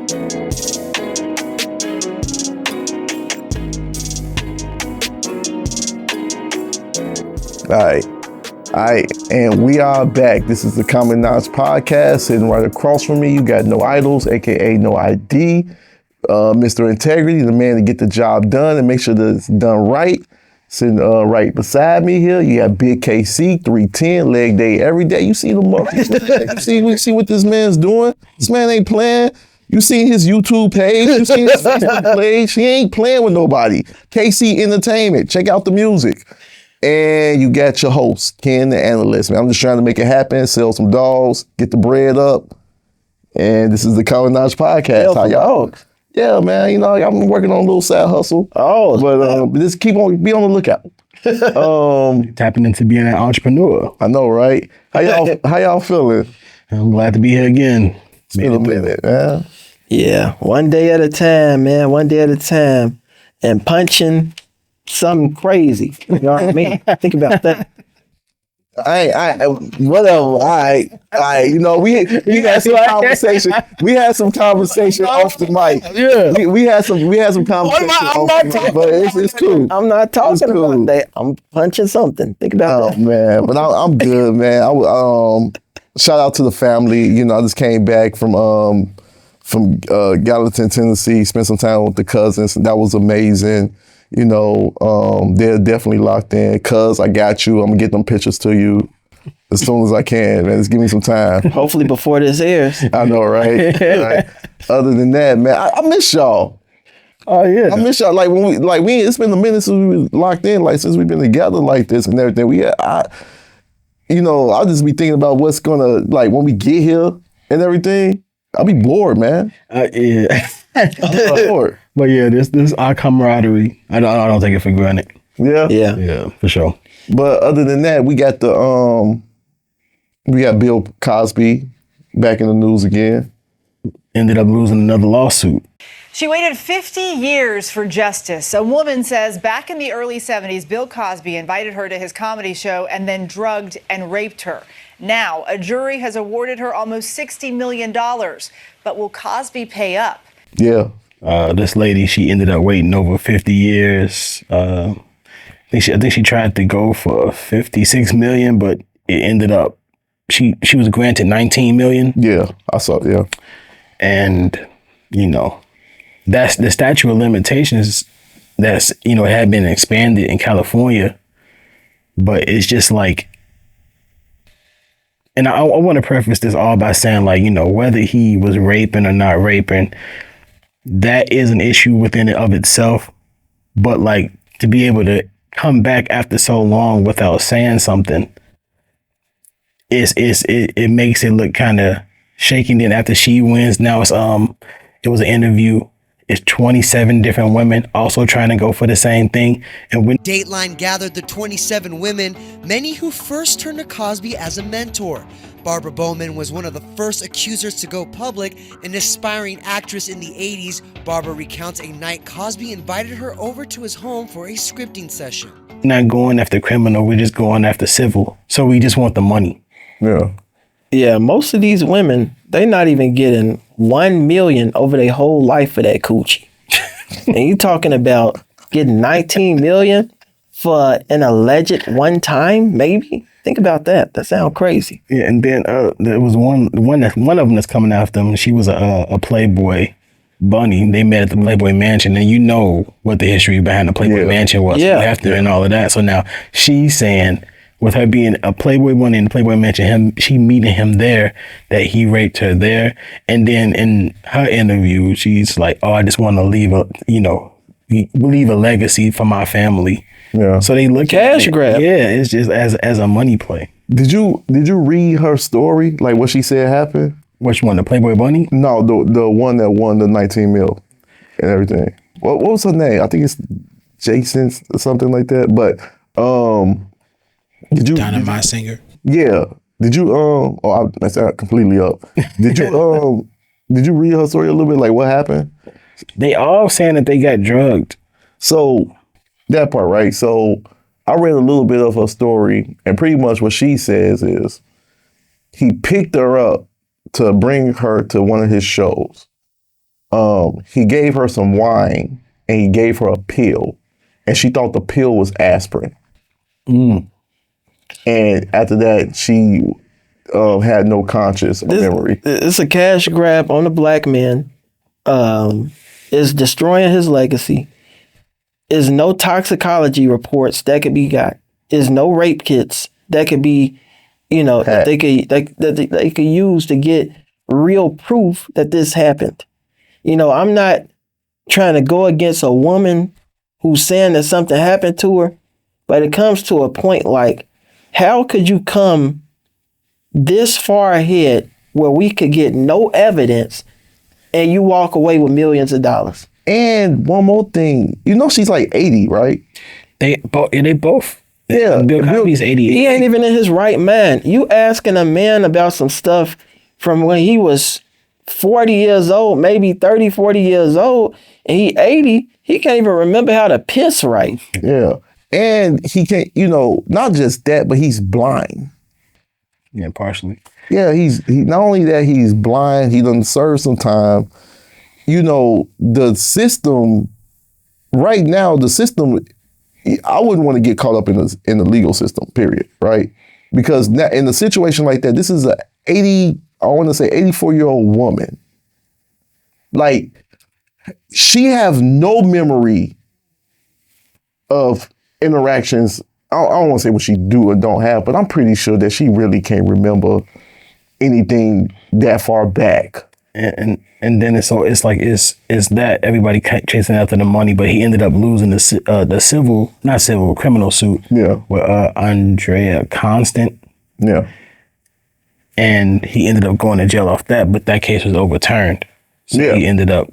All right, and we are back. This is the Common Knowledge Podcast. Sitting right across from me, you got No Idols, aka No ID, Mr. Integrity, the man to get the job done and make sure that it's done right. Sitting right beside me here, you got Big KC, 310, leg day every day. You see the you see what this man's doing? This man ain't playing. You seen his YouTube page, you seen his Facebook page. He ain't playing with nobody. KC Entertainment, check out the music. And you got your host, Ken the Analyst. Man, I'm just trying to make it happen, sell some dolls, get the bread up. And this is the Common Knowledge Podcast. How y'all? Yeah, man. You know, I'm working on a little side hustle. Oh. But just be on the lookout. Tapping into being an entrepreneur. I know, right? How y'all feeling? I'm glad to be here again. It's been a minute, man. Yeah, one day at a time, man. One day at a time. And punching something crazy. You know what I mean? Think about that. Whatever. You know, we had some conversation. We had some conversation off the mic. Yeah. We had some conversation off the mic, but it's cool. I'm not talking about that. I'm punching something. Think about that. Oh man, but I'm good, man. Shout out to the family. You know, I just came back from Gallatin, Tennessee. Spent some time with the cousins. That was amazing. You know, they're definitely locked in. Cuz, I got you. I'm gonna get them pictures to you as soon as I can, man. Just give me some time. Hopefully before this airs. I know, right? Right. Other than that, man, I miss y'all. Oh yeah, I miss y'all. Like we it's been a minute since we was locked in. Like since we've been together like this and everything. I'll just be thinking about what's gonna like when we get here and everything. I'll be bored, man. Yeah. I'm bored. But yeah, this our camaraderie. I don't take it for granted. Yeah. Yeah, for sure. But other than that, we got Bill Cosby back in the news again. Ended up losing another lawsuit. She waited 50 years for justice. A woman says back in the early 70s, Bill Cosby invited her to his comedy show and then drugged and raped her. Now, a jury has awarded her almost $60 million. But will Cosby pay up? Yeah. This lady, she ended up waiting over 50 years. I think she tried to go for 56 million, but it ended up she was granted 19 million. Yeah, I saw. Yeah, and you know that's the statute of limitations. That's it had been expanded in California, but it's just like. And I want to preface this all by saying, like, whether he was raping or not raping, that is an issue within it of itself. But like to be able to come back after so long without saying something, it makes it look kind of shaky. Then after she wins, now it was an interview. It's 27 different women also trying to go for the same thing. And when Dateline gathered the 27 women, many who first turned to Cosby as a mentor. Barbara Bowman was one of the first accusers to go public. An aspiring actress in the 80s, Barbara recounts a night Cosby invited her over to his home for a scripting session. We're not going after criminal, we're just going after civil. So we just want the money. Yeah. Yeah, most of these women, they not even getting 1 million over their whole life for that coochie. And you talking about getting 19 million for an alleged one time, maybe? Think about that. That sounds crazy. Yeah, and then there was one of them that's coming after him. She was a Playboy bunny. They met at the Playboy Mansion, and you know what the history behind the Playboy Mansion was after and all of that. So now she's saying, with her being a Playboy bunny in the Playboy Mansion, she meeting him there, that he raped her there. And then in her interview, she's like, "Oh, I just want to leave a legacy for my family." Yeah. So they look cash grab. Yeah, it's just as a money play. Did you read her story? Like what she said happened? Which one, the Playboy bunny? No, the one that won the 19 mil and everything. What was her name? I think it's Jason or something like that. But did you Dynamite singer? Yeah. Did you I messed that completely up. Did you did you read her story a little bit? Like what happened? They all saying that they got drugged. So that part, right? So I read a little bit of her story, and pretty much what she says is he picked her up to bring her to one of his shows. he gave her some wine and he gave her a pill, and she thought the pill was aspirin. And after that, she had no conscious memory. It's a cash grab on the black man. It's destroying his legacy. Is no toxicology reports that could be got. Is no rape kits that could be, that they could use to get real proof that this happened. I'm not trying to go against a woman who's saying that something happened to her, but it comes to a point like, how could you come this far ahead where we could get no evidence and you walk away with millions of dollars? And one more thing, she's like 80, right? They both. Yeah. Bill Cosby's 88. He ain't even in his right mind. You asking a man about some stuff from when he was 40 years old, maybe 30, 40 years old, and he 80, he can't even remember how to piss right. Yeah. And he can't, not just that, but he's blind. Yeah, partially. Yeah, he not only that, he's blind, he done served some time. The system, right now, I wouldn't want to get caught up in the legal system, period, right? Because in a situation like that, this is a 84-year-old woman. Like, she have no memory of interactions. I don't want to say what she do or don't have, but I'm pretty sure that she really can't remember anything that far back. And then it's that everybody chasing after the money, but he ended up losing the criminal suit. Yeah. With Andrea Constant. Yeah. And he ended up going to jail off that, but that case was overturned. So they ended up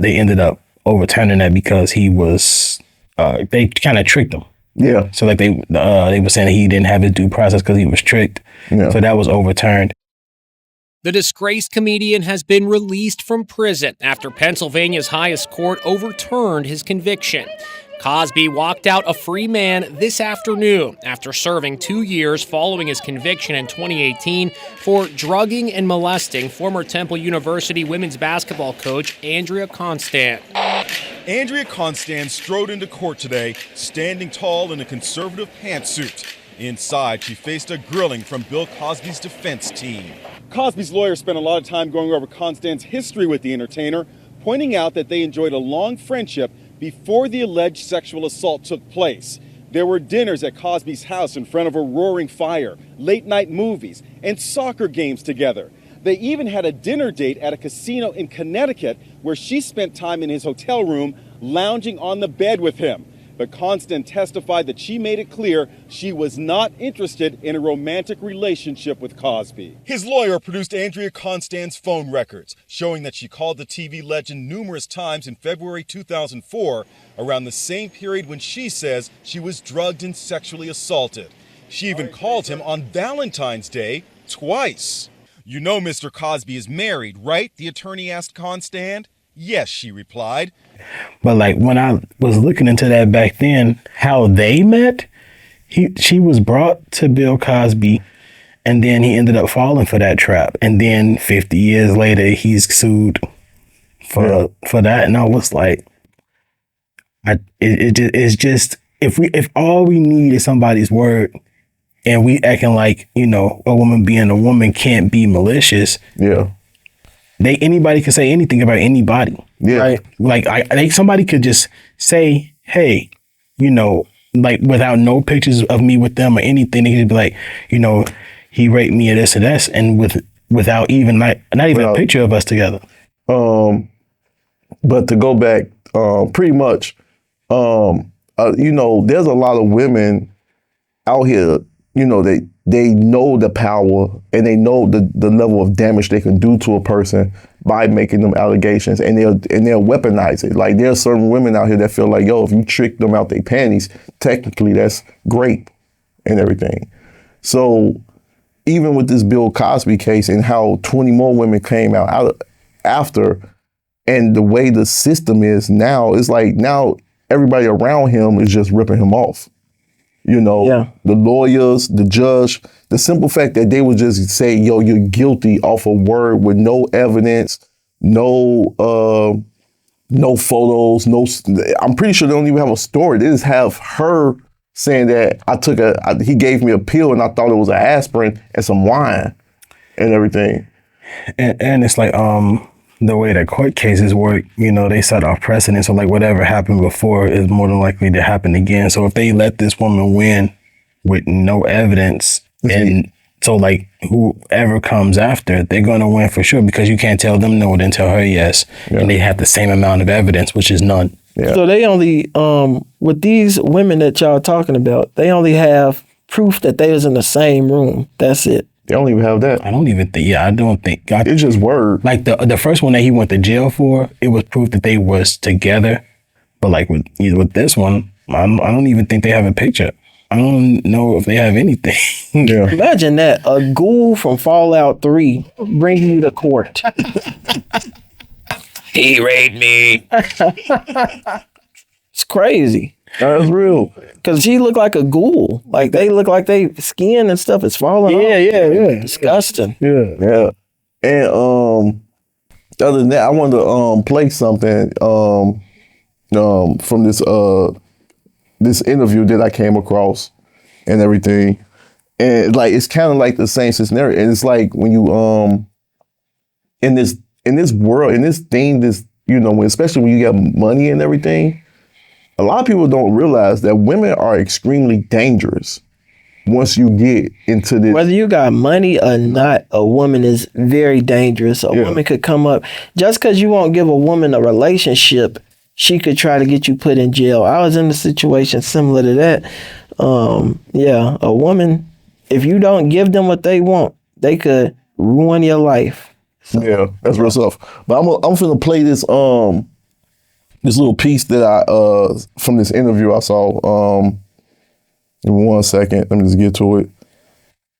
overturning that because he was they kind of tricked him. Yeah. So they were saying that he didn't have his due process because he was tricked. Yeah. So that was overturned. The disgraced comedian has been released from prison after Pennsylvania's highest court overturned his conviction. Cosby walked out a free man this afternoon after serving 2 years following his conviction in 2018 for drugging and molesting former Temple University women's basketball coach Andrea Constant. Andrea Constant strode into court today, standing tall in a conservative pantsuit. Inside, she faced a grilling from Bill Cosby's defense team. Cosby's lawyer spent a lot of time going over Constant's history with the entertainer, pointing out that they enjoyed a long friendship before the alleged sexual assault took place. There were dinners at Cosby's house in front of a roaring fire, late-night movies, and soccer games together. They even had a dinner date at a casino in Connecticut where she spent time in his hotel room lounging on the bed with him. But Constant testified that she made it clear she was not interested in a romantic relationship with Cosby. His lawyer produced Andrea Constant's phone records, showing that she called the TV legend numerous times in February 2004, around the same period when she says she was drugged and sexually assaulted. She even called him on Valentine's Day twice. "You know Mr. Cosby is married, right?" the attorney asked Constant. "Yes," she replied. But like when I was looking into that back then, how they met, she was brought to Bill Cosby, and then he ended up falling for that trap. And then 50 years later, he's sued for that. And I was like, it's just if all we need is somebody's word, and we acting like a woman being a woman can't be malicious. Yeah. Anybody can say anything about anybody. Yeah. Right? Like somebody could just say, hey, like without no pictures of me with them or anything, they could be like, he raped me or this or that, and without even not even a picture of us together. But to go back, pretty much, there's a lot of women out here, they know the power and they know the level of damage they can do to a person by making them allegations, and they'll weaponize it. Like, there are certain women out here that feel like, if you trick them out their panties, technically that's great and everything. So even with this Bill Cosby case and how 20 more women came out after, and the way the system is now, it's like now everybody around him is just ripping him off. The lawyers, the judge, the simple fact that they would just say, you're guilty off a word with no evidence, no no photos, I'm pretty sure they don't even have a story. They just have her saying that he gave me a pill and I thought it was an aspirin and some wine and everything. And it's like the way that court cases work, they set off precedent. So like whatever happened before is more than likely to happen again. So if they let this woman win with no evidence, and so like whoever comes after, they're gonna win for sure, because you can't tell them no then tell her yes. Yeah. And they have the same amount of evidence, which is none. Yeah. So they only with these women that y'all talking about, they only have proof that they was in the same room. That's it. They don't even have that. I don't think. It's just word. Like the first one that he went to jail for, it was proof that they was together. But like with this one, I don't even think they have a picture. I don't know if they have anything. Yeah. Imagine that, a ghoul from Fallout 3 bringing you to court. He raped me. It's crazy. That's real. Cause she looked like a ghoul. Like they look like they skin and stuff is falling off. Yeah. Disgusting. Yeah. And other than that, I wanted to play something from this interview that I came across and everything. And like it's kind of like the same scenario. And it's like when you in this world, in this thing, especially when you got money and everything, a lot of people don't realize that women are extremely dangerous once you get into this. Whether you got money or not, a woman is very dangerous. A woman could come up, just because you won't give a woman a relationship, she could try to get you put in jail. I was in a situation similar to that. A woman, if you don't give them what they want, they could ruin your life. So, yeah, that's real stuff. But I'm finna play this this little piece that I from this interview I saw. Give me 1 second. Let me just get to it.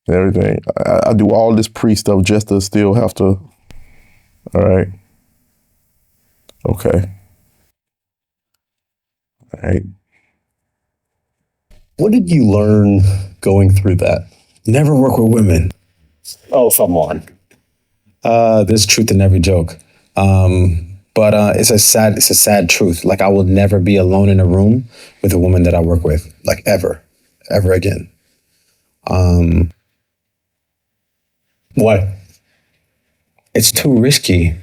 And everything. I do all this pre-stuff just to still have to. All right. Okay. All right. What did you learn going through that? Never work with women. Oh, come on. There's truth in every joke. But it's a sad truth. Like I will never be alone in a room with a woman that I work with, like ever again. What? It's too risky.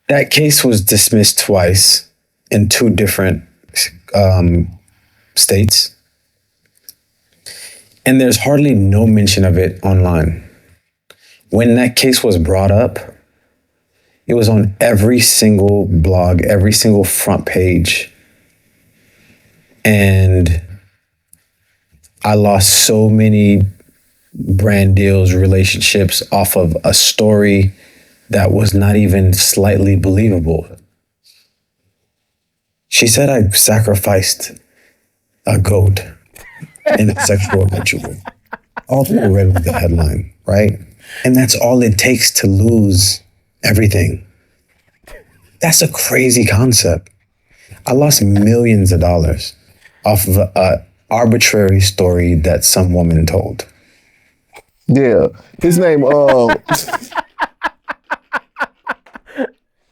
That case was dismissed twice in 2 different states. And there's hardly no mention of it online. When that case was brought up, it was on every single blog, every single front page. And I lost so many brand deals, relationships off of a story that was not even slightly believable. She said I sacrificed a goat in a sexual ritual. All people read with the headline, right? And that's all it takes to lose everything. That's a crazy concept. I lost millions of dollars off of an arbitrary story that some woman told. Yeah. His name,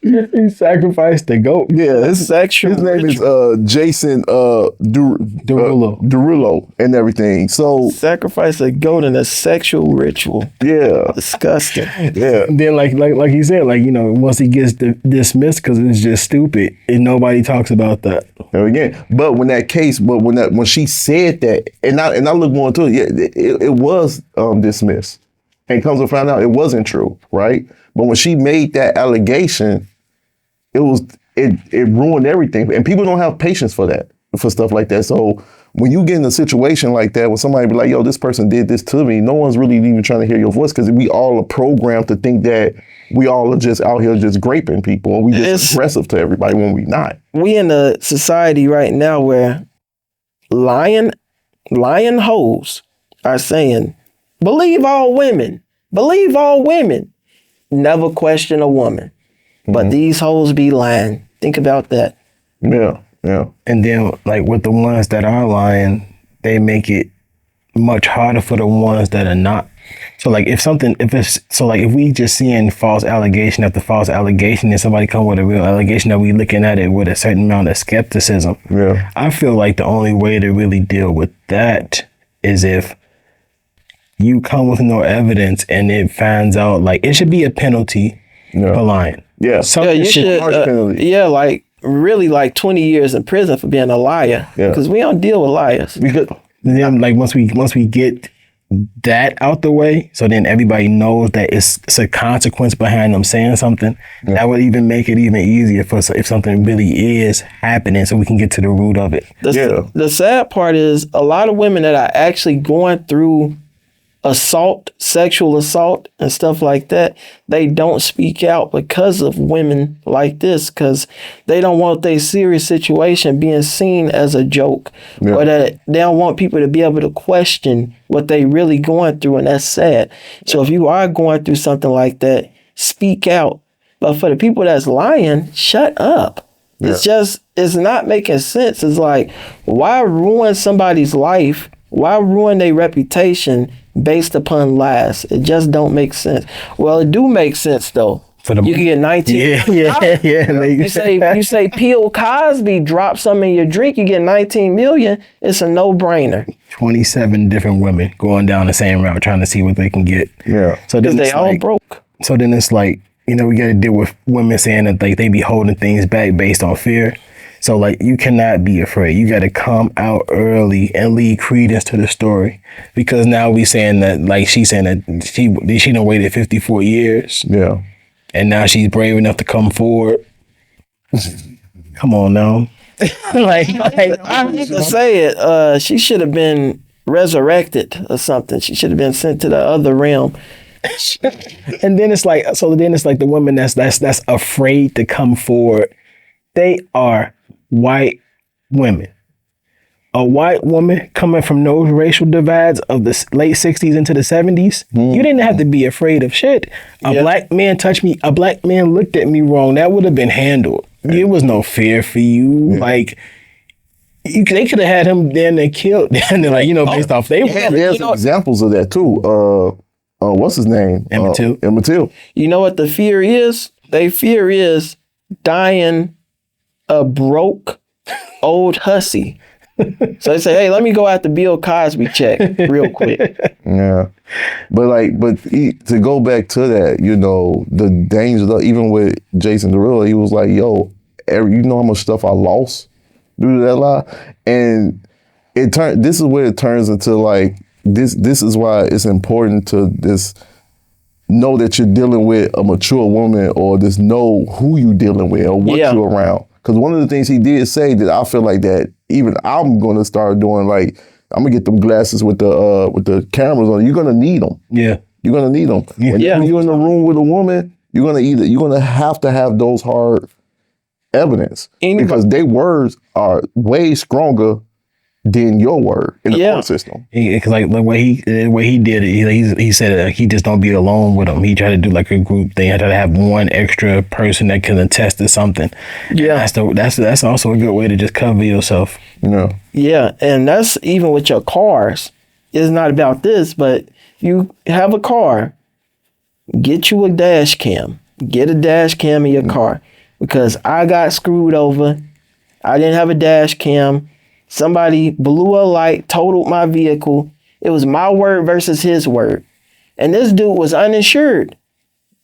he sacrificed the goat. Yeah, his name is Jason Derulo and everything. So sacrifice a goat in a sexual ritual. Yeah, disgusting. Yeah. And then like he said, once he gets dismissed because it's just stupid, and nobody talks about that. And again, but when she said that, and I looked more into it, it was dismissed, and comes to find out it wasn't true, right? But when she made that allegation, it ruined everything. And people don't have patience for stuff like that. So when you get in a situation like that, when somebody be like, yo, this person did this to me, no one's really even trying to hear your voice, because we all are programmed to think that we all are just out here just graping people and we just aggressive to everybody when we not. We in a society right now where lying hoes are saying, believe all women, never question a woman. But these hoes be lying. Think about that. Yeah. And then, with the ones that are lying, they make it much harder for the ones that are not. So like if we just seeing false allegation after false allegation and somebody come with a real allegation that we looking at it with a certain amount of skepticism. Yeah. I feel like the only way to really deal with that is if you come with no evidence and it finds out, like, it should be a penalty for lying. Yeah. You should, like really like 20 years in prison for being a liar. Because we don't deal with liars. Because then, like, once we get that out the way, so then everybody knows that it's a consequence behind them saying something, that would even make it even easier for us if something really is happening, so we can get to the root of it. The sad part is a lot of women that are actually going through assault, sexual assault and stuff like that, they don't speak out because of women like this, because they don't want their serious situation being seen as a joke, or that they don't want people to be able to question what they really going through, and that's sad. So if you are going through something like that, speak out. But for the people that's lying, shut up. It's not making sense. It's like, why ruin somebody's life? Why ruin their reputation based upon lies? It just don't make sense. Well, it do make sense though. You can get 19. You say Pill Cosby dropped something in your drink, you get 19 million. It's a no-brainer. 27 different women going down the same route trying to see what they can get. So then they all broke. So then it's like, we got to deal with women saying that they be holding things back based on fear. So, like, you cannot be afraid. You got to come out early and lead credence to the story. Because now we saying that, like, she's saying that she done waited 54 years. Yeah. And now she's brave enough to come forward. Come on now. I hate to say it, she should have been resurrected or something. She should have been sent to the other realm. And then it's like, the woman that's afraid to come forward, they are white women. A white woman coming from those racial divides of the late 60s into the 70s, you didn't have to be afraid of shit. A black man touched me, a black man looked at me wrong, that would have been handled. There was no fear for you. Like, they could have had him then and killed, based off they. There's some examples of that too. What's his name? Emmett Till. Emmett Till. You know what the fear is? Their fear is dying a broke old hussy. So they say, hey, let me go after Bill Cosby check real quick. Yeah. But to go back to that, the danger, even with Jason Derulo, he was like, yo, you know how much stuff I lost due to that lie? And this is where it turns into like, this is why it's important to know that you're dealing with a mature woman, or just know who you're dealing with or what you're around. Because one of the things he did say that I feel like that even I'm going to start doing, like, I'm going to get them glasses with the cameras on. You're going to need them. Yeah. You're going to need them. When you're in the room with a woman, you're going to have those hard evidence. Because their words are way stronger than your word in the court system. Because like the way he did it, he said he just don't be alone with them. He tried to do like a group thing. He tried to have one extra person that can attest to something. Yeah, that's also a good way to just cover yourself. Yeah, and that's even with your cars. It's not about this, but you have a car, get you a dash cam. Get a dash cam in your car, because I got screwed over. I didn't have a dash cam. Somebody blew a light, totaled my vehicle. It was my word versus his word. And this dude was uninsured.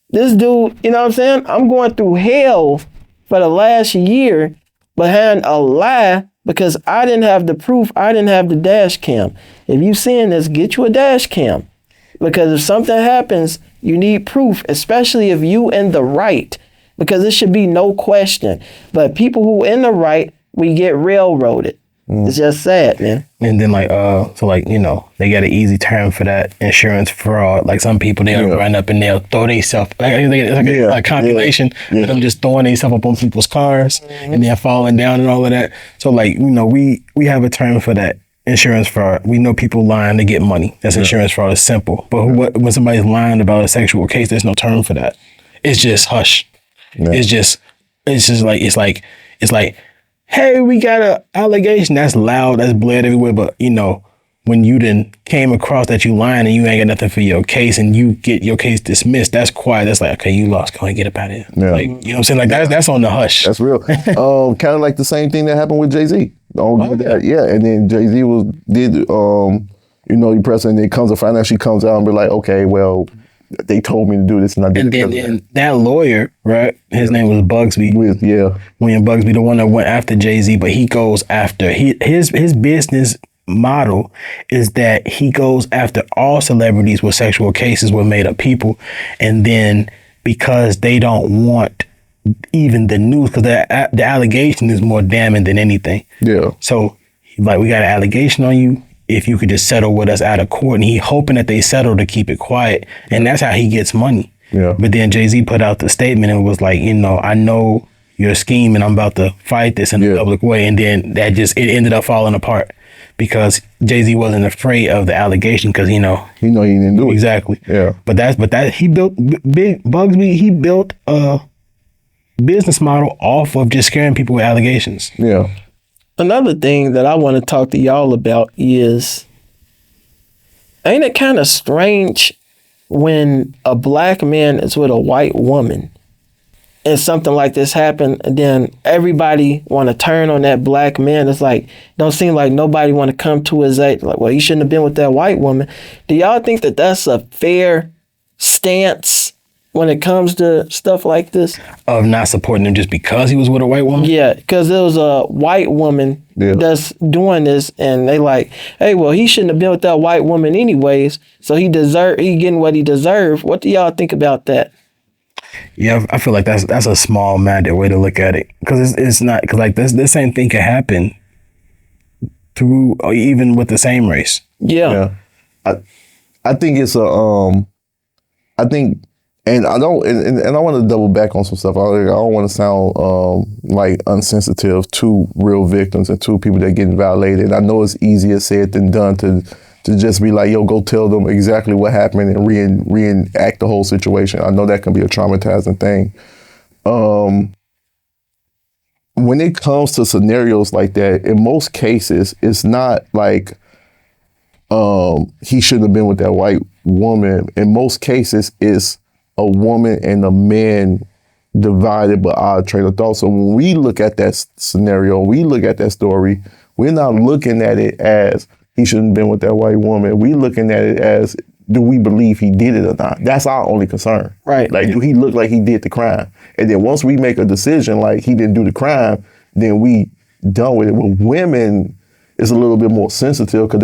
This dude, you know what I'm saying? I'm going through hell for the last year behind a lie because I didn't have the proof. I didn't have the dash cam. If you seeing this, get you a dash cam. Because if something happens, you need proof, especially if you in the right. Because it should be no question. But people who in the right, we get railroaded. It's just sad, man. And then they got an easy term for that, insurance fraud. Like some people, they'll run up and they'll throw themselves, a calculation, of them just throwing themselves up on people's cars and they're falling down and all of that. So we have a term for that, insurance fraud. We know people lying to get money. That's insurance fraud. It's simple. But when somebody's lying about a sexual case, there's no term for that. It's just hush. Yeah. It's like, hey, we got an allegation that's loud, that's bled everywhere, but when you then came across that you lying and you ain't got nothing for your case and you get your case dismissed, that's quiet. That's like, okay, you lost. Go ahead, get up out of here. Yeah. Like, you know what I'm saying? Like that's on the hush. That's real. Kind of like the same thing that happened with Jay-Z. Yeah, and then Jay-Z he pressed, and then comes to find out, she comes out and be like, okay, well, they told me to do this and I did it. And then that lawyer, right? His name was Bugsby. William Bugsby, the one that went after Jay-Z, but he goes after his business model is that he goes after all celebrities with sexual cases with made up people, and then because they don't want even the news, because the allegation is more damning than anything. Yeah. So like, we got an allegation on you. If you could just settle with us out of court, and he hoping that they settle to keep it quiet, and that's how he gets money. Yeah. But then Jay-Z put out the statement and was like, I know you're scheming. I'm about to fight this in a public way, and then it ended up falling apart because Jay-Z wasn't afraid of the allegation because he didn't do it. Exactly. Yeah. But he built Bugsby. He built a business model off of just scaring people with allegations. Yeah. Another thing that I want to talk to y'all about is, ain't it kind of strange when a black man is with a white woman and something like this happen, and then everybody want to turn on that black man? It's like, don't seem like nobody want to come to his aid. Like, well, you shouldn't have been with that white woman. Do y'all think that that's a fair stance when it comes to stuff like this? Of not supporting him just because he was with a white woman? Yeah, because there was a white woman that's doing this, and they like, hey, well, he shouldn't have been with that white woman anyways, so he getting what he deserved. What do y'all think about that? Yeah, I feel like that's a small-minded way to look at it, because it's not, because like this same thing can happen through, or even with the same race. Yeah. I think it's and I don't, and I want to double back on some stuff. I don't want to sound like unsensitive to real victims and to people that get violated. I know it's easier said than done to just be like, yo, go tell them exactly what happened and reenact the whole situation. I know that can be a traumatizing thing. When it comes to scenarios like that, in most cases, it's not like he shouldn't have been with that white woman. In most cases, it's a woman and a man divided by our train of thought. So when we look at that scenario, we look at that story, we're not looking at it as he shouldn't have been with that white woman. We looking at it as, do we believe he did it or not? That's our only concern. Right. Like, do he look like he did the crime? And then once we make a decision like he didn't do the crime, then we done with it. With women, it's a little bit more sensitive because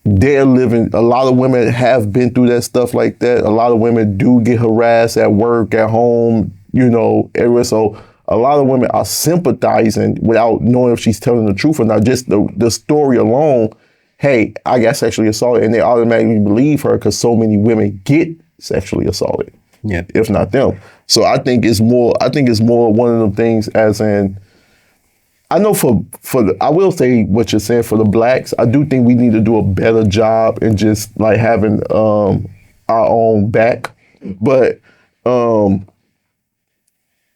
they're living, a lot of women have been through that stuff like that. A lot of women do get harassed at work, at home, everywhere. So a lot of women are sympathizing without knowing if she's telling the truth or not. Just the story alone, hey, I got sexually assaulted, and they automatically believe her because so many women get sexually assaulted, if not them. So I think it's more one of them things as in, I know I will say what you're saying for the blacks. I do think we need to do a better job in just like having our own back. But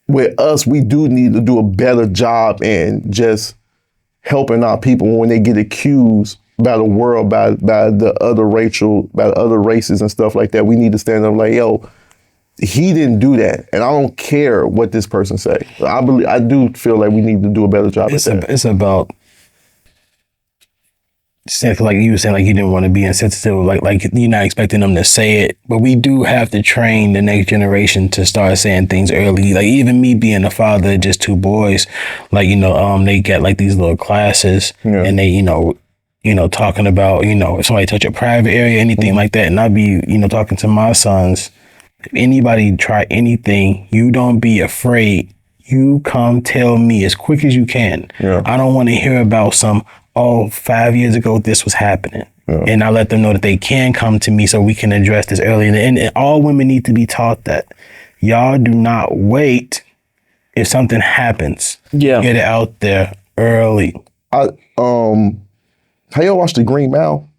with us, we do need to do a better job in just helping our people when they get accused by the world, by the other races and stuff like that. We need to stand up like, yo, he didn't do that, and I don't care what this person say. I do feel like we need to do a better job. It's about, like you were saying, like you didn't want to be insensitive, like you're not expecting them to say it, but we do have to train the next generation to start saying things early. Like even me being a father of just two boys, like they get like these little classes, and they talking about if somebody touch a private area, anything like that, and I'd be talking to my sons. If anybody try anything, you don't be afraid. You come tell me as quick as you can. Yeah. I don't want to hear about 5 years ago this was happening. Yeah. And I let them know that they can come to me so we can address this early. And all women need to be taught that. Y'all do not wait if something happens. Yeah. Get it out there early. Have y'all watched The Green Mile?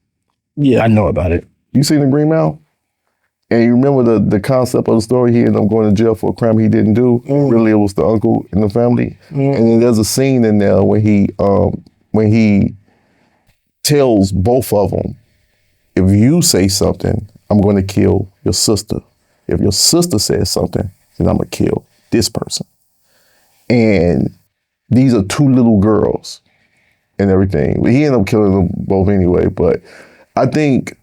Yeah. I know about it. You seen The Green Mile? And you remember the concept of the story? He ended up going to jail for a crime he didn't do. Really, it was the uncle in the family. And then there's a scene in there when he tells both of them, if you say something, I'm going to kill your sister. If your sister says something, then I'm going to kill this person. And these are two little girls and everything. He ended up killing them both anyway, but I think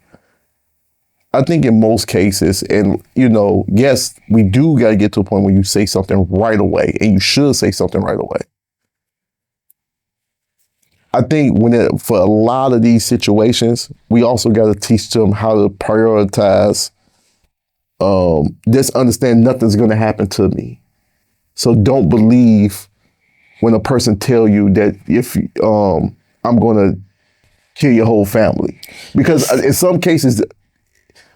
in most cases, and yes, we do got to get to a point where you say something right away, and you should say something right away. I think for a lot of these situations, we also got to teach them how to prioritize. Just understand nothing's going to happen to me. So don't believe when a person tell you that if I'm going to kill your whole family, because in some cases,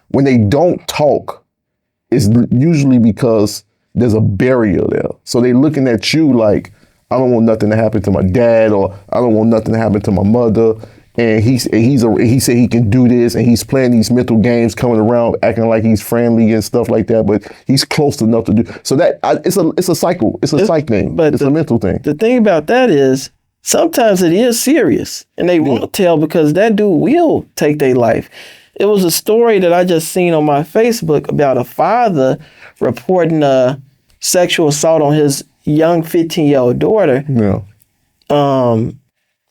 when they don't talk, it's usually because there's a barrier there. So they looking at you like, I don't want nothing to happen to my dad, or I don't want nothing to happen to my mother. And he said he can do this, and he's playing these mental games, coming around acting like he's friendly and stuff like that. But he's close enough to do so. That it's a cycle. It's a psych thing. But it's a mental thing. The thing about that is sometimes it is serious, and they won't tell because that dude will take their life. It was a story that I just seen on my Facebook about a father reporting a sexual assault on his young 15-year-old daughter. Yeah.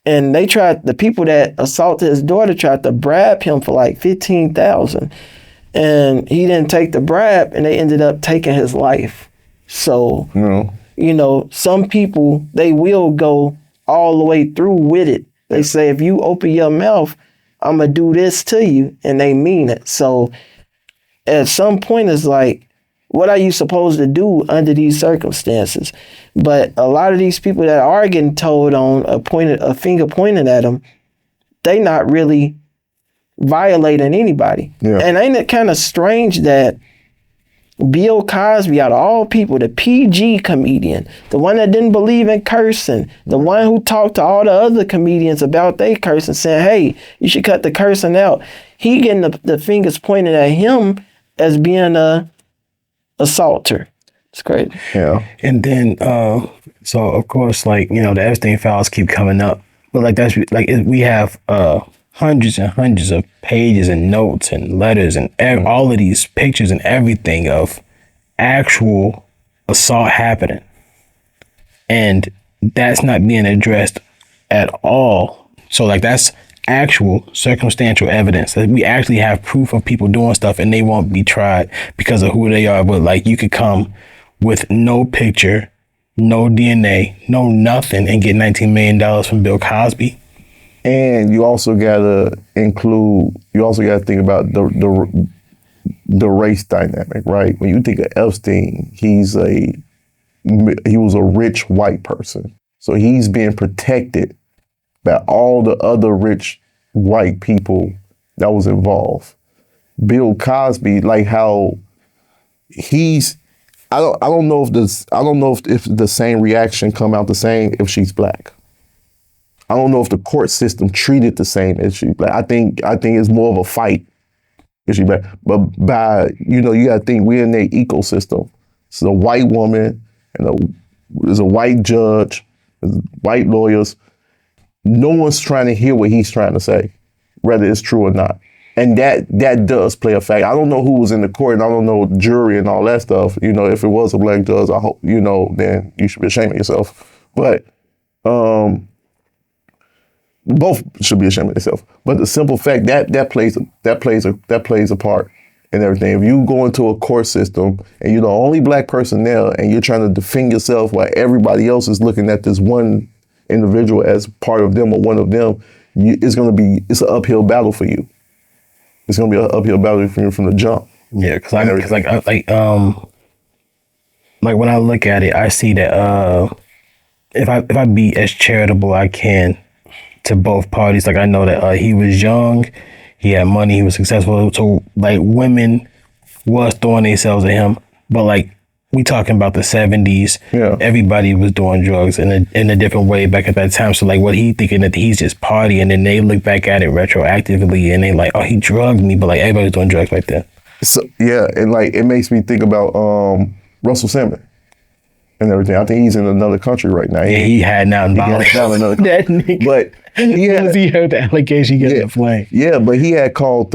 And the people that assaulted his daughter tried to bribe him for like $15,000. And he didn't take the bribe, and they ended up taking his life. So, some people, they will go all the way through with it. They say, if you open your mouth, I'm going to do this to you. And they mean it. So at some point, it's like, what are you supposed to do under these circumstances? But a lot of these people that are getting told on a finger pointed at them, they not really violating anybody. Yeah. And ain't it kind of strange that Bill Cosby, out of all people, the PG comedian, the one that didn't believe in cursing, the one who talked to all the other comedians about they cursing, saying, hey, you should cut the cursing out. He getting the fingers pointed at him as being a assaulter. It's crazy. Yeah. And then, so of course, the Epstein files keep coming up, but we have hundreds and hundreds of pages and notes and letters and all of these pictures and everything of actual assault happening. And that's not being addressed at all. So that's actual circumstantial evidence that we actually have proof of people doing stuff, and they won't be tried because of who they are. But you could come with no picture, no DNA, no nothing, and get $19 million from Bill Cosby. And you also gotta think about the race dynamic, right? When you think of Epstein, he was a rich white person. So he's being protected by all the other rich white people that was involved. Bill Cosby, how I don't know if the same reaction come out the same if she's black. I don't know if the court system treated the same if she's black. I think it's more of a fight if she's black. But you gotta think we're in their ecosystem. It's a white woman and there's a white judge, there's white lawyers. No one's trying to hear what he's trying to say, whether it's true or not. And that does play a factor. I don't know who was in the court, and I don't know jury and all that stuff. If it was a black judge, I hope, then you should be ashamed of yourself. But both should be ashamed of themselves. But the simple fact that plays a part in everything. If you go into a court system and you're the only black person there, and you're trying to defend yourself while everybody else is looking at this one individual as part of them or one of them, it's an uphill battle for you. It's gonna be an uphill battle for you from the jump. Yeah, because when I look at it, I see that if I be as charitable I can to both parties, I know that he was young, he had money, he was successful, so women was throwing themselves at him, but we talking about the 70s. Yeah. Everybody was doing drugs in a different way back at that time. So what he thinking that he's just partying, and then they look back at it retroactively and they oh, he drugged me, but everybody's doing drugs right there. So yeah, and it makes me think about Russell Simmons. and everything. I think he's in another country right now. Yeah, he had now violence. That nigga. But he heard the allegation, he got the flame. Yeah, but he had called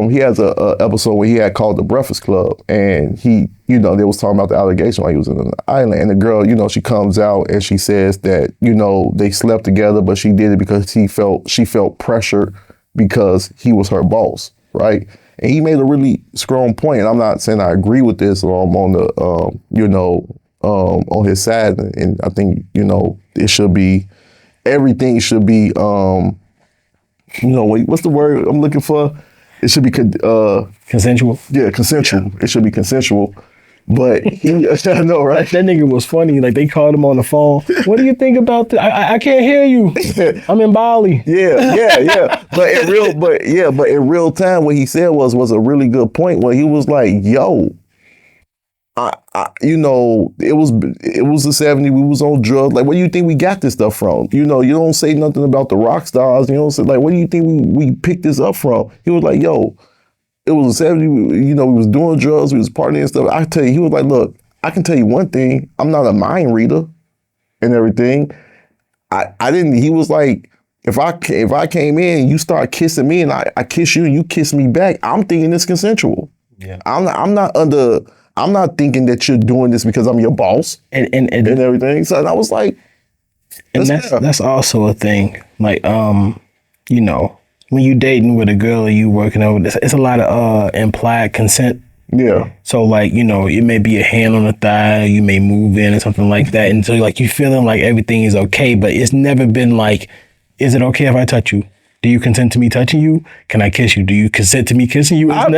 he has a episode where he had called the Breakfast Club, and he, they was talking about the allegation while he was in the island, and the girl, she comes out and she says that, they slept together, but she did it because she felt pressured because he was her boss, right? And he made a really strong point, and I'm not saying I agree with this, or I'm on the, on his side, and I think, it should be, everything should be, what's the word I'm looking for? It should be consensual. Yeah, consensual. Yeah. It should be consensual. But I know, right? That nigga was funny. Like, they called him on the phone. What do you think about that? I can't hear you. I'm in Bali. Yeah. But in real time, what he said was a really good point. Where he was like, "Yo, it was the 70s. We was on drugs. Like, where do you think we got this stuff from? You don't say nothing about the rock stars. You don't say, like, where do you think we picked this up from?" He was like, "Yo, it was the 70s. We was doing drugs. We was partying and stuff." I tell you, he was like, "Look, I can tell you one thing. I'm not a mind reader and everything. I didn't." He was like, If I came in and you start kissing me and I kiss you and you kiss me back, I'm thinking it's consensual. Yeah. I'm not thinking that you're doing this because I'm your boss and everything." So I was like, and that's also a thing. Like, when you dating with a girl or you working over, it's a lot of implied consent. Yeah. So like, it may be a hand on the thigh, you may move in or something like that. And so like you feeling like everything is okay, but it's never been like, is it okay if I touch you? Do you consent to me touching you? Can I kiss you? Do you consent to me kissing you? When I'm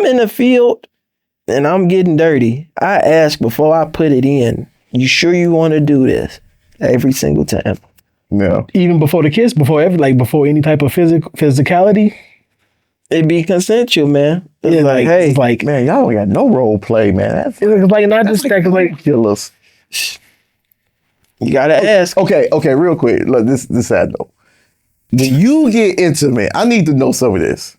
in the field and I'm getting dirty, I ask before I put it in, you sure you want to do this? Every single time. Yeah. Even before the kiss, before any type of physicality? It be consensual, man. It's like, man, y'all don't got no role play, man. It's like not just like killers. You gotta ask. Okay, real quick. Look, this side note. When you get intimate, I need to know some of this.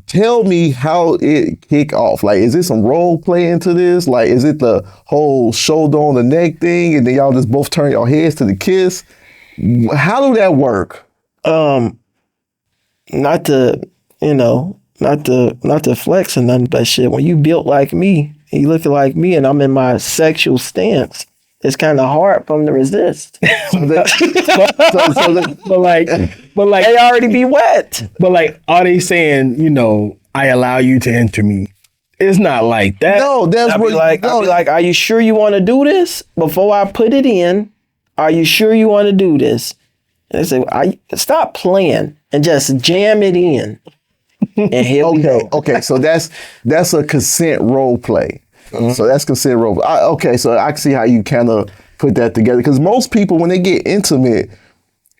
Tell me how it kick off. Like, is it some role play into this? Like, is it the whole shoulder on the neck thing, and then y'all just both turn your heads to the kiss? How do that work? Not to flex or nothing, but shit, when you built like me, and you looking like me, and I'm in my sexual stance, it's kind of hard for them to resist. but like they already be wet. But like, are they saying, I allow you to enter me? It's not like that. No, I'll be like, are you sure you want to do this? Before I put it in, are you sure you want to do this? And they say, stop playing and just jam it in. And here we go. Okay, so that's a consent role play. Mm-hmm. So that's consent role play. Okay, so I can see how you kind of put that together, because most people, when they get intimate,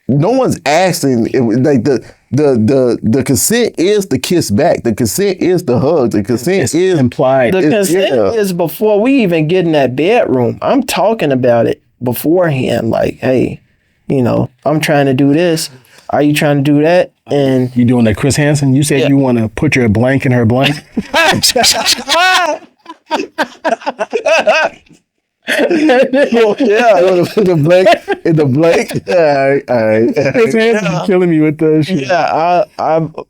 no one's asking. Like the consent is the kiss back. The consent is the hug. The consent is implied. The consent is before we even get in that bedroom. I'm talking about it beforehand. Like, hey, I'm trying to do this. Are you trying to do that? And you doing that Chris Hansen? You said you want to put your blank in her blank. the blank. All right. Chris Hansen's killing me with this shit. Yeah,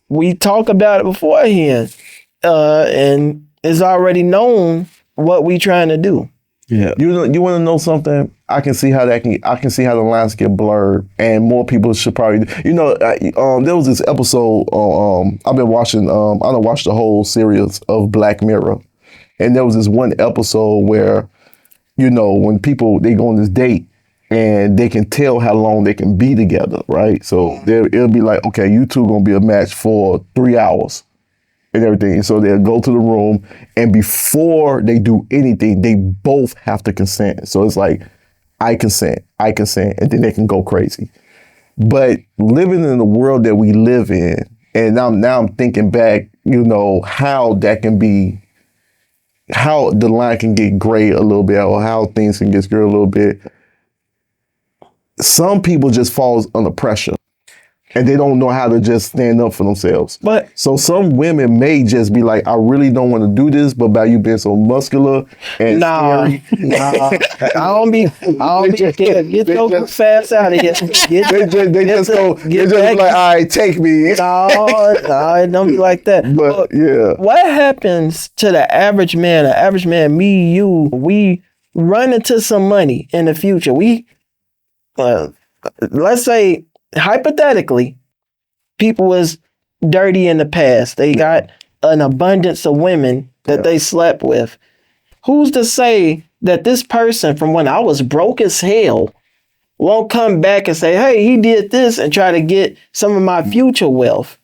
we talk about it beforehand, and it's already known what we trying to do. Yeah. You want to know something? I can see how the lines get blurred, and more people should probably. There was this episode. I've been watching. I don't watch the whole series of Black Mirror, and there was this one episode where, when people they go on this date, and they can tell how long they can be together, right? So it'll be like, okay, you two gonna be a match for 3 hours. And everything. So they'll go to the room, and before they do anything, they both have to consent. So it's like, I consent, and then they can go crazy. But living in the world that we live in, and now I'm thinking back, how that can be, how the line can get gray a little bit, or how things can get screwed a little bit. Some people just falls under pressure. And they don't know how to just stand up for themselves. But so some women may just be like, I really don't want to do this, but by you being so muscular and scary. I don't be scared. Get your fast out of here. They just be like, all right, take me. No, it don't be like that. But yeah. What happens to the average man? The average man, me, you, we run into some money in the future. We, let's say, hypothetically, people was dirty in the past. They got an abundance of women that they slept with. Who's to say that this person from when I was broke as hell won't come back and say, hey, he did this and try to get some of my future wealth?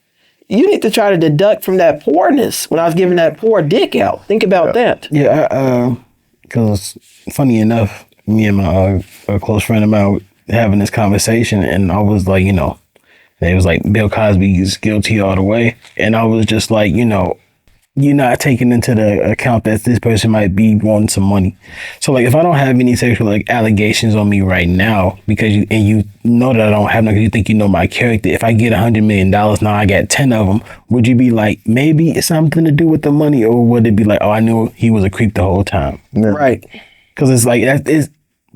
You need to try to deduct from that poorness when I was giving that poor dick out. Think about that. Yeah, because funny enough, me and my a close friend of mine having this conversation, and I was like, it was like Bill Cosby is guilty all the way, and I was just like, you're not taking into the account that this person might be wanting some money. So like, if I don't have any sexual allegations on me right now, because you know that I don't have no, because you think you know my character. If I get $100 million now, I got 10 of them. Would you be like, maybe it's something to do with the money, or would it be like, oh, I knew he was a creep the whole time? Yeah. Right. Because it's like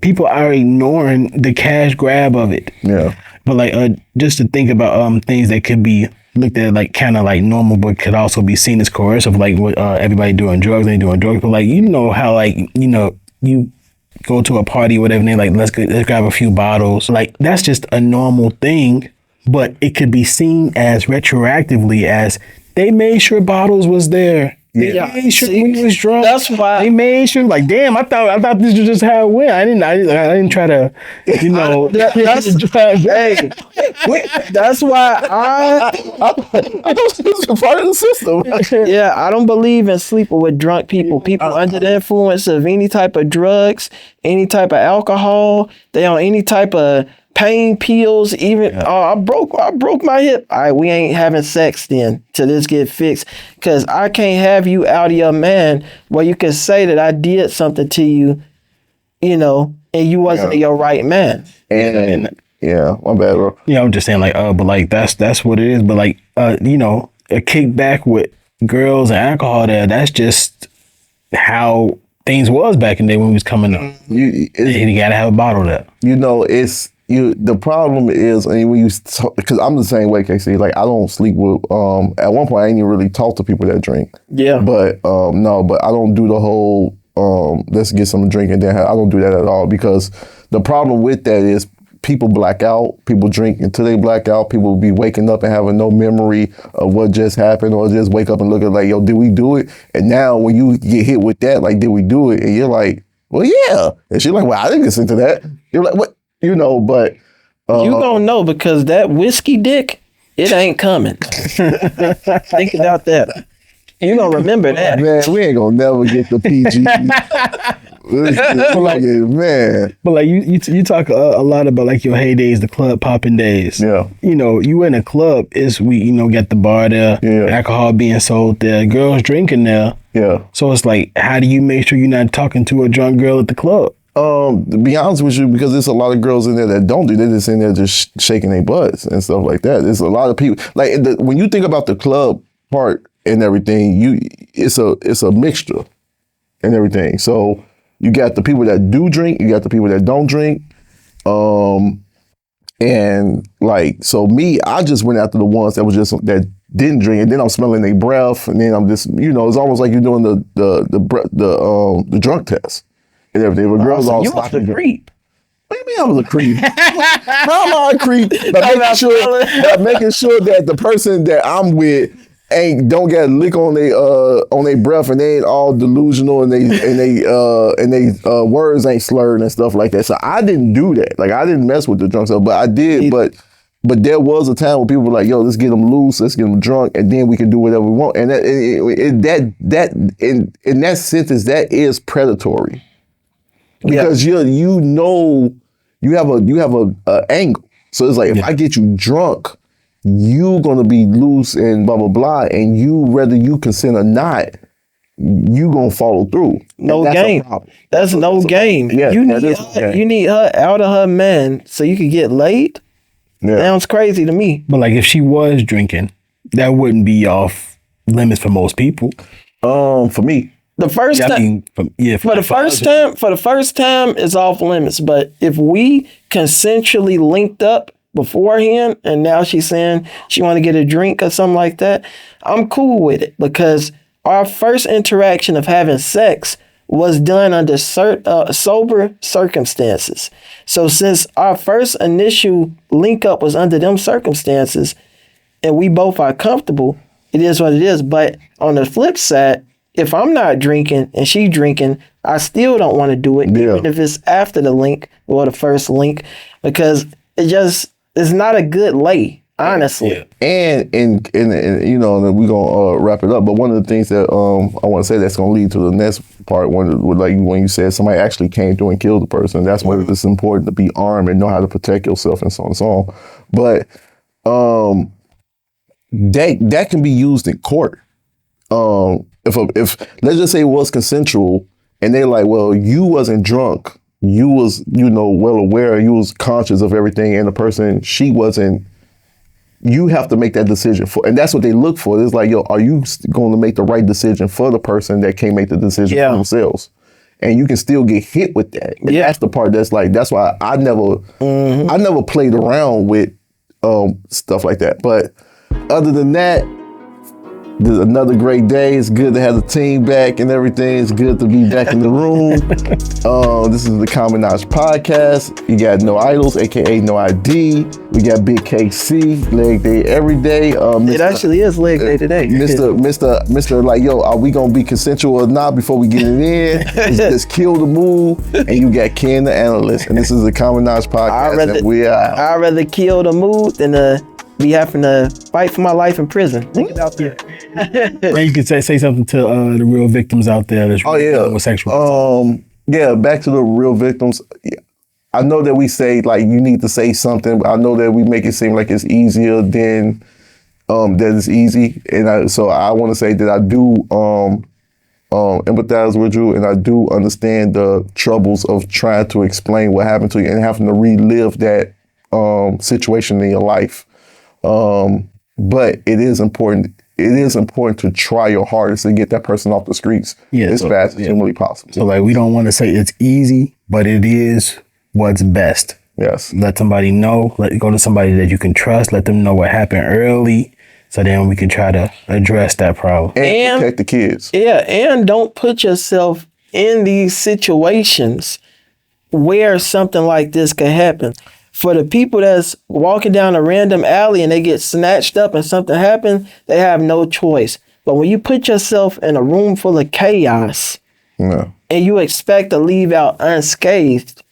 people are ignoring the cash grab of it. Yeah. But like, just to think about things that could be looked at like kind of like normal, but could also be seen as coercive, like what everybody doing drugs, they doing drugs. But like, how like, you go to a party or whatever, and they like, let's grab a few bottles. Like, that's just a normal thing, but it could be seen as retroactively as they made sure bottles was there. They made sure we was drunk. That's why they made sure. Like, damn, I thought this was just how it went. I didn't try to, hey, that's why I this is part of the system. Yeah, I don't believe in sleeping with drunk people. People under the influence of any type of drugs, any type of alcohol. They on any type of pain pills. Even I broke my hip. All right, we ain't having sex then till this get fixed. Cause I can't have you out of your man where you can say that I did something to you, and you wasn't your right man. And yeah, my bad, bro. Yeah, I'm just saying like, but like that's what it is. But like, a kickback with girls and alcohol that's just how things was back in the day when we was coming up. You gotta have a bottle there. It's the problem is, and when you because I'm the same way, Casey. Like, I don't sleep with. At one point, I ain't even really talk to people that drink. Yeah. But but I don't do the whole let's get some drink and then I don't do that at all, because the problem with that is people black out. People drink until they black out. People will be waking up and having no memory of what just happened, or just wake up and look at like, yo, did we do it? And now when you get hit with that, like, did we do it? And you're like, well, yeah. And she's like, well, I didn't listen to that. You're like, what? But you gonna know, because that whiskey dick, it ain't coming. Think about that. You gonna remember that. Man, we ain't gonna never get the PG. Man. But like you talk a lot about like your heydays, the club popping days. Yeah. You in a club, we got the bar there, alcohol being sold there, girls drinking there. Yeah. So it's like, how do you make sure you're not talking to a drunk girl at the club? To be honest with you, because there's a lot of girls in there that don't do. They're just in there just shaking their butts and stuff like that. There's a lot of people like when you think about the club part and everything, it's a mixture and everything. So you got the people that do drink, you got the people that don't drink, and like, so me, I just went after the ones that didn't drink, and then I'm smelling their breath, and then I'm just it's almost like you're doing the drunk test. And everything. But girls all you was a creep. What do you mean I was a creep? How am I a creep? By making sure that the person that I'm with don't get a lick on their breath, and they ain't all delusional, and they words ain't slurred and stuff like that. So I didn't do that. Like, I didn't mess with the drunk stuff, but I did. But there was a time where people were like, "Yo, let's get them loose, let's get them drunk, and then we can do whatever we want." And that in that sentence, that is predatory. Because you have a angle. So it's like, if I get you drunk, you gonna be loose and blah blah blah, and whether you consent or not, you gonna follow through. No game. That's no game. Yeah, you need her out of her man so you can get laid. Yeah. Sounds crazy to me. But like if she was drinking, that wouldn't be off limits for most people. For me. The first time, for the first time, it's off limits. But if we consensually linked up beforehand, and now she's saying she want to get a drink or something like that, I'm cool with it because our first interaction of having sex was done under sober circumstances. So since our first initial link up was under them circumstances, and we both are comfortable, it is what it is. But on the flip side, if I'm not drinking and she drinking, I still don't want to do it, even if it's after the link or the first link, because it's not a good lay, honestly. Yeah. And you know, we're gonna wrap it up. But one of the things that I want to say that's gonna lead to the next part, like when you said somebody actually came through and killed the person, that's why it's important to be armed and know how to protect yourself and so on and so on. But that can be used in court. If let's just say it was consensual and they're like, well, you wasn't drunk, you was, you know, well aware, you was conscious of everything, and the person, she wasn't, you have to make that decision for, and that's what they look for. It's like, yo, are you going to make the right decision for the person that can't make the decision for themselves? And you can still get hit with that. And that's the part that's like, that's why I never played around with stuff like that. But other than that, this is another great day. It's good to have the team back and everything. It's good to be back in the room. This is the Common Knowledge Podcast. You got No Idols, aka No ID. We got Big KC, leg day every day. It actually is leg day today. Mr. Like, yo, are we gonna be consensual or not before we get it in? Just kill the mood. And you got Ken the analyst. And this is the Common Knowledge Podcast. I'd rather kill the mood than be having to fight for my life in prison. Think about that. And you could say something to the real victims out there that's homosexual. Back to the real victims. I know that we say like you need to say something, but I know that we make it seem like it's easier than that it's easy. And so I want to say that I do empathize with you, and I do understand the troubles of trying to explain what happened to you and having to relive that situation in your life. But it is important. It is important to try your hardest to get that person off the streets as fast as humanly possible. So like, we don't want to say it's easy, but it is what's best. Yes. Let somebody know. Go to somebody that you can trust. Let them know what happened early, so then we can try to address that problem and protect the kids. Yeah, and don't put yourself in these situations where something like this could happen. For the people that's walking down a random alley and they get snatched up and something happens, they have no choice. But when you put yourself in a room full of chaos and you expect to leave out unscathed,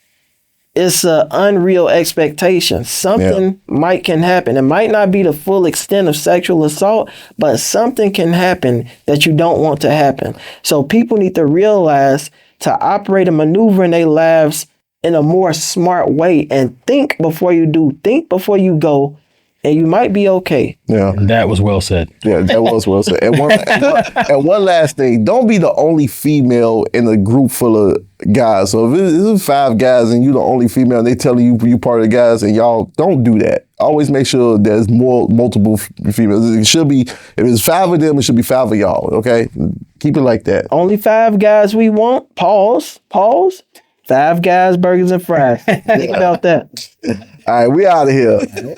it's an unreal expectation. Something can happen. It might not be the full extent of sexual assault, but something can happen that you don't want to happen. So people need to realize to operate and maneuver in their lives in a more smart way and think before you do, think before you go, and you might be okay. Yeah. That was well said. Yeah, that was well said. And one last thing, don't be the only female in a group full of guys. So if it's 5 guys and you're the only female and they telling you part of the guys, and y'all don't do that. Always make sure there's multiple females. It should be, if it's 5 of them, it should be 5 of y'all, okay? Keep it like that. Only 5 guys we want. Pause. 5 guys, burgers, and fries. Think about that. All right, we out of here.